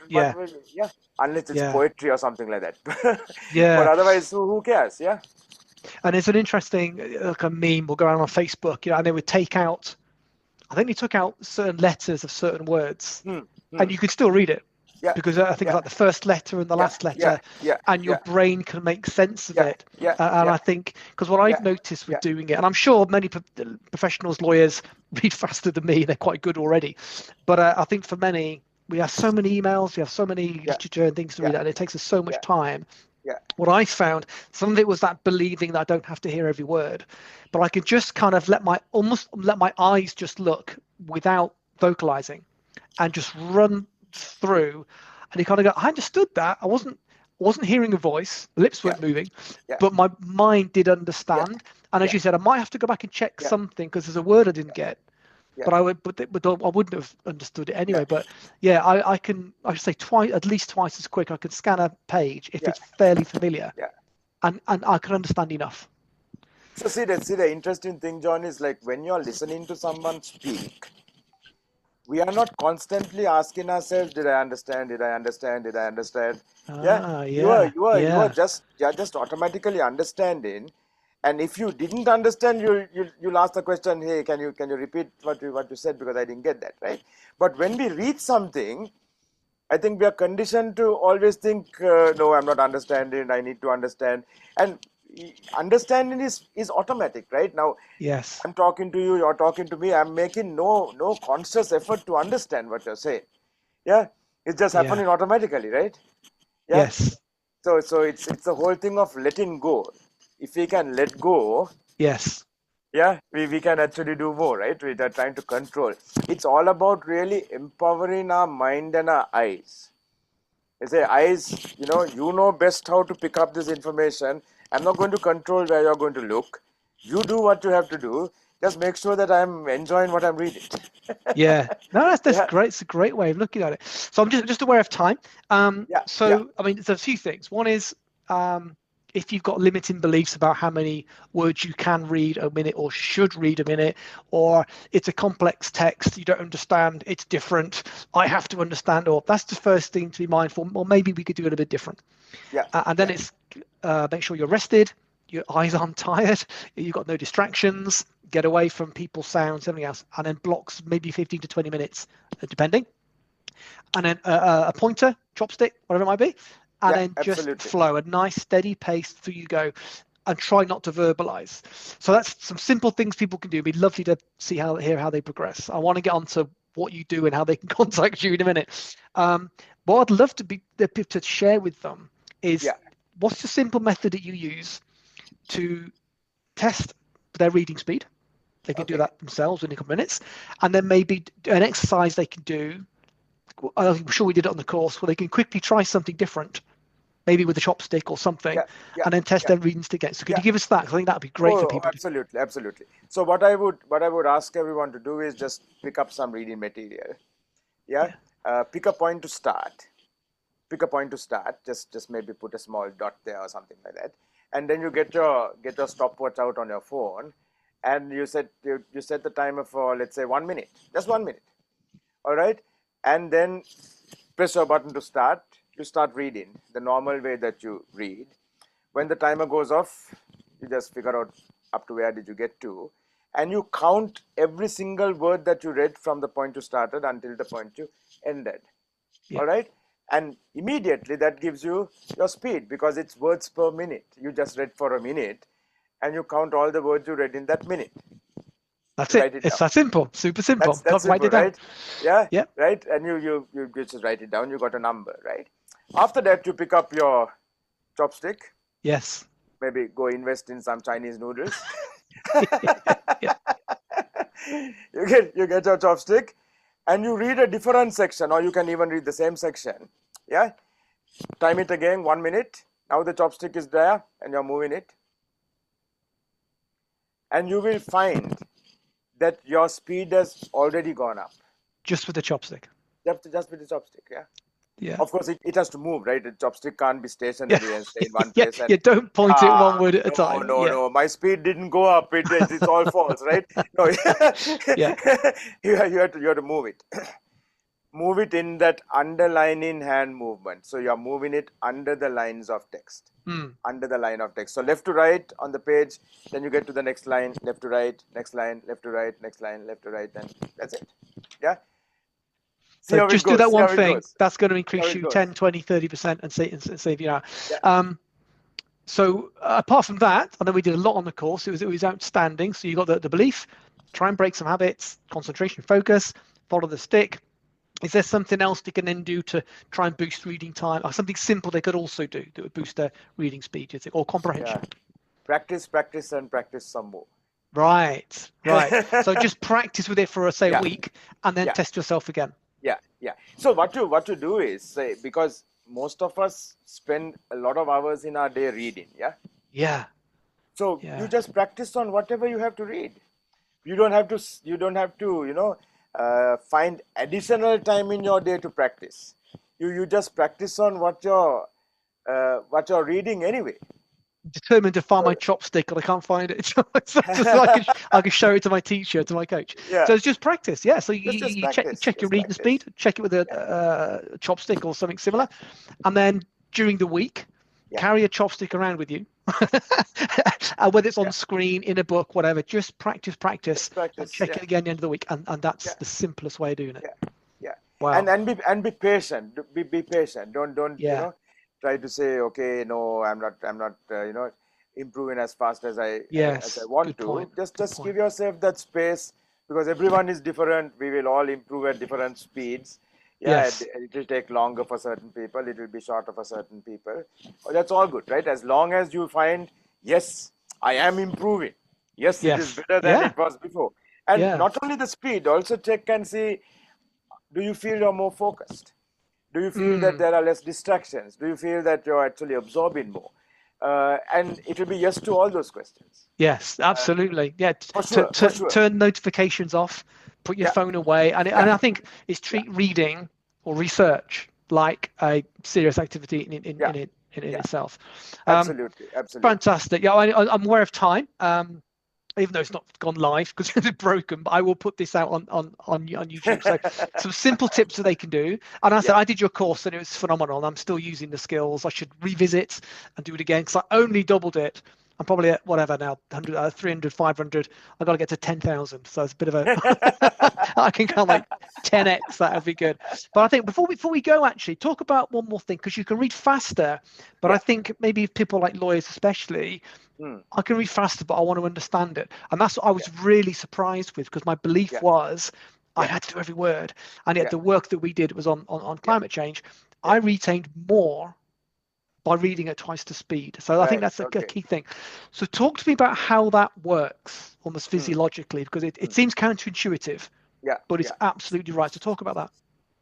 Unless it's poetry or something like that. But otherwise, who cares? And it's an interesting like a meme will go around on Facebook, and they would take out. I think they took out certain letters of certain words, and you could still read it. Because I think it's like the first letter and the last letter, and your brain can make sense of it. I think, because what I've noticed with doing it, and I'm sure many professionals, lawyers read faster than me, they're quite good already. But I think for many, we have so many emails, we have so many literature and things to read, and it takes us so much time. What I found, some of it was that believing that I don't have to hear every word, but I could just kind of let my eyes just look without vocalizing and just run through, and you kind of go, I understood that. wasn't hearing a voice, the lips weren't moving, Yeah. but my mind did understand. Yeah. And as you said, I might have to go back and check something because there's a word I didn't get. But I wouldn't have understood it anyway. But yeah, I should say at least twice as quick. I can scan a page if it's fairly familiar, and I can understand enough. So see the interesting thing, John, is like when you're listening to someone speak, we are not constantly asking ourselves, did I understand? Did I understand? Did I understand? You are just automatically understanding. And if you didn't understand, you'll ask the question, hey, can you repeat what you said, because I didn't get that, right? But when we read something, I think we are conditioned to always think, no, I'm not understanding, I need to understand. And understanding is automatic, right? Now, yes, I'm talking to you, you're talking to me, I'm making no conscious effort to understand what you're saying. Yeah, it's just happening automatically, right? Yeah. Yes. So it's the whole thing of letting go. If we can let go, yes, we can actually do more, right? We are trying to control. It's all about really empowering our mind and our eyes. I say, eyes, you know best how to pick up this information. I'm not going to control where you're going to look. You do what you have to do. Just make sure that I'm enjoying what I'm reading. No, that's great. It's a great way of looking at it. So I'm just aware of time. I mean, there's a few things. One is if you've got limiting beliefs about how many words you can read a minute or should read a minute, or it's a complex text you don't understand, it's different, I have to understand, or that's the first thing to be mindful. Or maybe we could do it a bit different. And then it's make sure you're rested, your eyes aren't tired, you've got no distractions, get away from people, sounds, everything else, and then blocks maybe 15 to 20 minutes, depending. And then a pointer, chopstick, whatever it might be, and then just flow, a nice steady pace through you go, and try not to verbalize. So that's some simple things people can do. It'd be lovely to hear how they progress. I want to get on to what you do and how they can contact you in a minute. What I'd love to share with them is what's the simple method that you use to test their reading speed. They can do that themselves in a couple of minutes, and then maybe an exercise they can do. I'm sure we did it on the course, where they can quickly try something different, maybe with a chopstick or something, and then test their readings again. So could you give us that? I think that would be great for people. Absolutely. So what I would ask everyone to do is just pick up some reading material. Pick a point to start. Just maybe put a small dot there or something like that, and then you get your stopwatch out on your phone, and you set the timer for, let's say, 1 minute, just 1 minute. All right. And then press your button to start. You start reading the normal way that you read. When the timer goes off, you just figure out up to where did you get to, and you count every single word that you read from the point you started until the point you ended. All right. And immediately that gives you your speed, because it's words per minute. You just read for a minute, and you count all the words you read in that minute. That's it. It's that simple, super simple. That's simple, write it down. Right? Yeah. Right. And you just write it down. You got a number, right? After that, you pick up your chopstick. Yes. Maybe go invest in some Chinese noodles. You get your chopstick, and you read a different section, or you can even read the same section. Yeah. Time it again, 1 minute. Now the chopstick is there, and you're moving it, and you will find that your speed has already gone up. Just with the chopstick. Just with the chopstick, Yeah. Of course, it has to move, right? The chopstick can't be stationary and stay in one place. You don't point it one word at a time. No. My speed didn't go up. It's all false, right? No. You have to move it. Move it in that underlining hand movement. So you're moving it under the lines of text. Under the line of text. So left to right on the page, then you get to the next line, left to right, next line, left to right, next line, left to right, and that's it. Yeah. So just do that one thing. That's going to increase you 10, 20, 30% and save you out. So apart from that, I know we did a lot on the course. It was outstanding. So you got the belief, try and break some habits, concentration, focus, follow the stick. Is there something else they can then do to try and boost reading time, or something simple they could also do that would boost their reading speed, or comprehension? Practice, and practice some more. Right. So just practice with it for, a week, and then test yourself again. Yeah. So what to do is, say, because most of us spend a lot of hours in our day reading. Yeah. Yeah. So Yeah. you just practice on whatever you have to read. You don't have to. You don't have to. Find additional time in your day to practice. You just practice on what you're reading anyway. Determined to find So, my chopstick and I can't find it. So just so I can show it to my teacher, to my coach. yeah. So it's just practice. Yeah. So Just you practice. check your Just reading practice. speed, check it with a chopstick or something similar. And then during the week, carry a chopstick around with you. Whether it's on screen, in a book, whatever, just practice, and check it again at the end of the week. And that's the simplest way of doing it. Yeah. Wow. And be patient. Be patient. Don't try to say, okay, no, I'm not improving as fast as I want to. Point. Just give yourself that space, because everyone is different. We will all improve at different speeds. It will take longer for certain people. It will be shorter for certain people. That's all good, right? As long as you find, yes, I am improving. Yes, it is better than it was before. And not only the speed, also check and see, do you feel you're more focused? Do you feel that there are less distractions? Do you feel that you're actually absorbing more? And it will be yes to all those questions. Yes, absolutely. For sure. Turn notifications off, put your phone away. And I think it's treat reading or research like a serious activity in itself. Absolutely. Fantastic. Yeah, I'm aware of time. Even though it's not gone live because it's broken, but I will put this out on YouTube. So some simple tips that they can do. And I said, I did your course and it was phenomenal. And I'm still using the skills. I should revisit and do it again because I only doubled it. I'm probably at whatever now, 100, 300, 500. I've got to get to 10,000. So it's a bit of a, I can count like 10x. That would be good. But I think before we go, actually, talk about one more thing, because you can read faster. But I think maybe people like lawyers especially, I can read faster, but I want to understand it. And that's what I was really surprised with, because my belief was I had to do every word. And yet the work that we did was on climate change. I retained more by reading at twice the speed. So I think that's a key thing. So talk to me about how that works almost physiologically, because it seems counterintuitive, but it's absolutely right. So talk about that.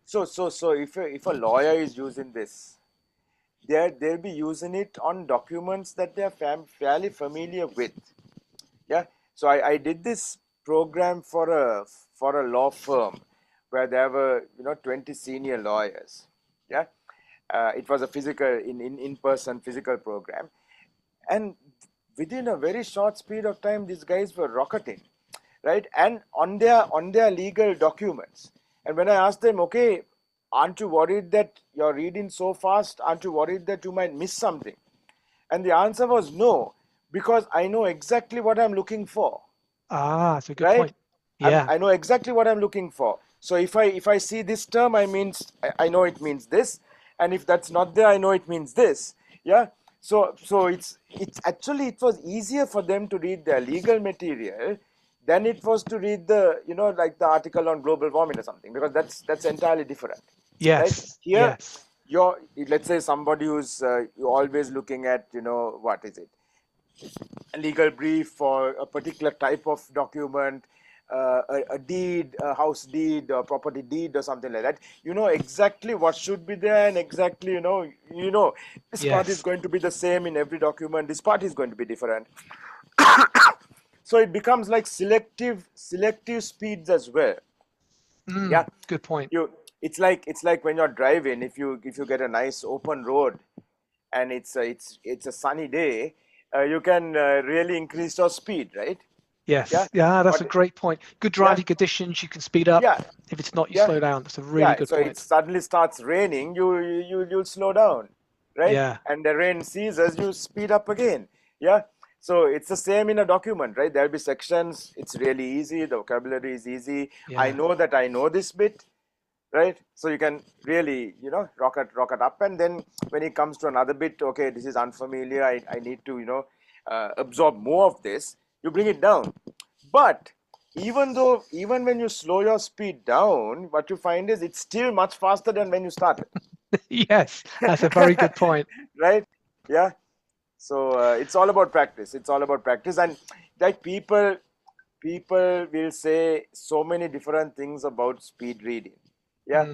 So if a lawyer is using this, they'll be using it on documents that they are fairly familiar with. Yeah. So I did this program for a law firm where there were 20 senior lawyers. Yeah. It was a in-person physical program, and within a very short speed of time, these guys were rocketing, right? And on their legal documents. And when I asked them, okay, aren't you worried that you're reading so fast? Aren't you worried that you might miss something? And the answer was no, because I know exactly what I'm looking for. That's a good point. Yeah, I know exactly what I'm looking for. So if I see this term, I know it means this. And if that's not there, I know it means this. Yeah. So it's actually, it was easier for them to read their legal material than it was to read the like the article on global warming or something, because that's entirely different. Yes. Right? Here, let's say somebody who's you're always looking at what is it, a legal brief for a particular type of document. A deed, a house deed, a property deed, or something like that. You know exactly what should be there, and exactly this part is going to be the same in every document. This part is going to be different. So it becomes like selective speeds as well. Good point. It's like when you're driving. If you get a nice open road, and it's a sunny day, you can really increase your speed, right? Yes. Yeah, that's a great point. Good driving conditions, you can speed up. If it's not, you slow down. That's a really good point. So it suddenly starts raining, you'll slow down, right? Yeah. And the rain ceases, you speed up again. Yeah. So it's the same in a document, right? There'll be sections. It's really easy. The vocabulary is easy. Yeah. I know that I know this bit, right? So you can really, rock it up. And then when it comes to another bit, okay, this is unfamiliar. I need to, absorb more of this. You bring it down. But even when you slow your speed down, what you find is it's still much faster than when you started. Yes, that's a very good point. Right? Yeah. So it's all about practice. And like people will say so many different things about speed reading. Yeah.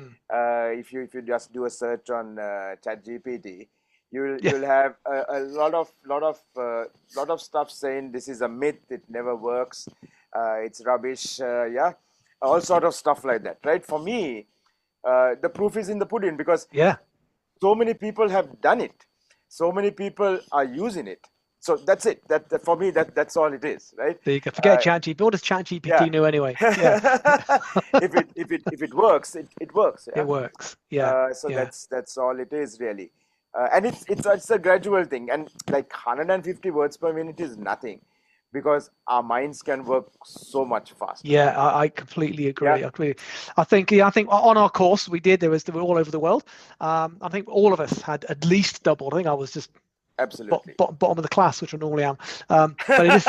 If you just do a search on ChatGPT, you'll have a lot of stuff saying this is a myth, it never works, it's rubbish. Yeah, all sort of stuff like that, right? For me, the proof is in the pudding, because so many people have done it, so many people are using it. So that's it. That for me, that's all it is, right? There you go. Forget ChatGPT. What does ChatGPT know anyway? Yeah. if it works, it works. Yeah? It works. Yeah. So that's all it is, really. And it's a gradual thing, and like 150 words per minute is nothing, because our minds can work so much faster. Yeah, I completely agree. I think on our course we were all over the world. I think all of us had at least double. I think I was just absolutely bottom of the class, which I normally am. But it is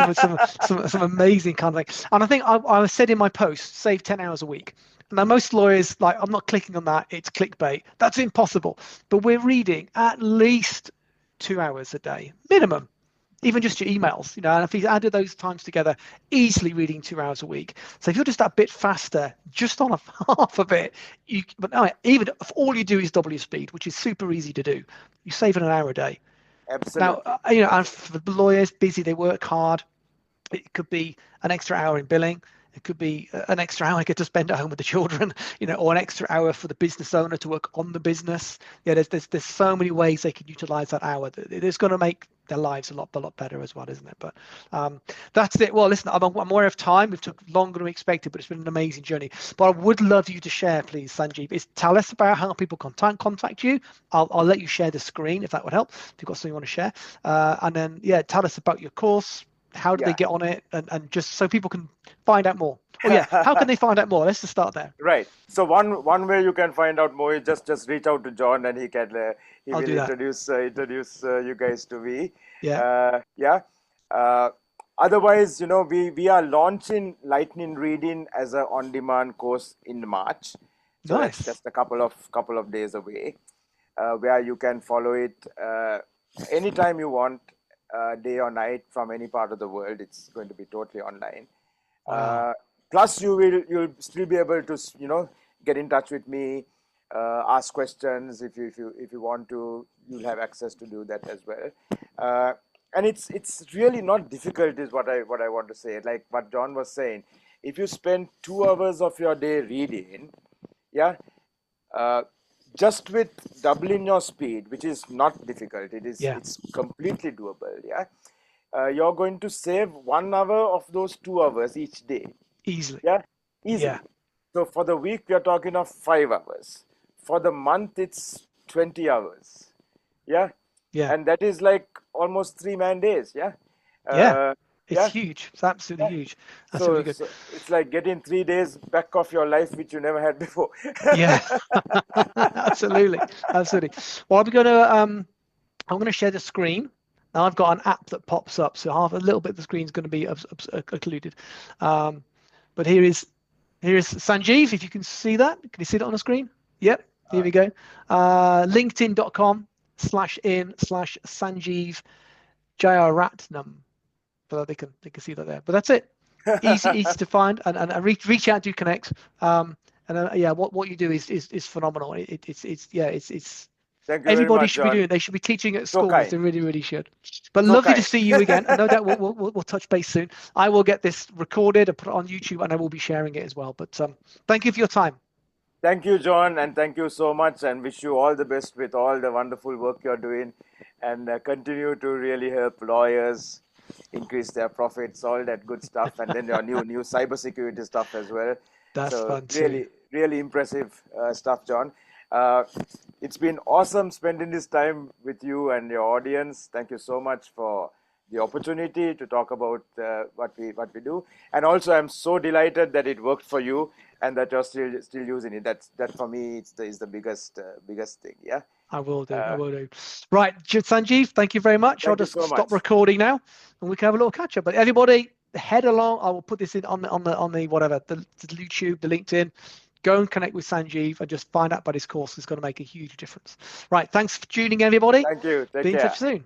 some amazing kind of thing. And I think I said in my post, save 10 hours a week. Now, most lawyers, like, I'm not clicking on that. It's clickbait. That's impossible. But we're reading at least 2 hours a day, minimum. Even just your emails, and if you added those times together, easily reading 2 hours a week. So if you're just that bit faster, just on half of it, even if all you do is double your speed, which is super easy to do, you're saving an hour a day. Absolutely. Now, and for the lawyers, busy, they work hard. It could be an extra hour in billing. It could be an extra hour I get to spend at home with the children, or an extra hour for the business owner to work on the business. Yeah, there's so many ways they can utilize that hour. It's going to make their lives a lot better as well, isn't it? But that's it. Well, listen, I'm aware of time. We've took longer than we expected, but it's been an amazing journey. But I would love you to share, please, Sanjeev. Tell us about how people contact you. I'll let you share the screen if that would help. If you've got something you want to share, and then tell us about your course. How do they get on it, and just so people can find out more. How can they find out more? Let's just start there. Right. So one way you can find out more is just reach out to John, and he will introduce you guys to me. Otherwise, we are launching Lightning Reading as an on-demand course in March. So nice. That's just a couple of days away, where you can follow it anytime you want. Day or night, from any part of the world. It's going to be totally online. Wow. Plus you'll still be able to get in touch with me, ask questions if you want to. You'll have access to do that as well. And it's really not difficult, is what I want to say. Like what John was saying, if you spend 2 hours of your day reading, just with doubling your speed, which is not difficult, it's completely doable. You're going to save 1 hour of those 2 hours each day. Easily. Easily. So for the week, we are talking of 5 hours. For the month, it's 20 hours. And that is like almost 3-man days. It's huge. It's absolutely huge. That's really good. So it's like getting 3 days back of your life, which you never had before. Absolutely. Well, I'm going to share the screen. Now I've got an app that pops up, so a little bit of the screen is going to be occluded. But here is Sanjeev. If you can see that, can you see that on the screen? Yep. Here we go. LinkedIn.com/in/Sanjeev Jayaratnam. So they can see that there. But that's it. Easy to find, and reach out to connect. What you do is phenomenal. It's everybody should be doing it. They should be teaching at schools. They really should. But lovely to see you again. And no doubt we'll touch base soon. I will get this recorded and put it on YouTube, and I will be sharing it as well. But thank you for your time. Thank you, John, and thank you so much, and wish you all the best with all the wonderful work you're doing, and continue to really help lawyers increase their profits, all that good stuff, and then your new cybersecurity stuff as well. That's fun too. Really impressive stuff, John. It's been awesome spending this time with you and your audience. Thank you so much for the opportunity to talk about what we do, and also I'm so delighted that it worked for you and that you're still using it. That for me is the biggest thing. I will do. Right, Sanjeev, thank you very much. I'll just stop recording now, and we can have a little catch up. But everybody, head along. I will put this in on the whatever, the YouTube, the LinkedIn. Go and connect with Sanjeev and just find out about his course. It's going to make a huge difference. Right, thanks for tuning in, everybody. Thank you. Take care. Be in touch soon.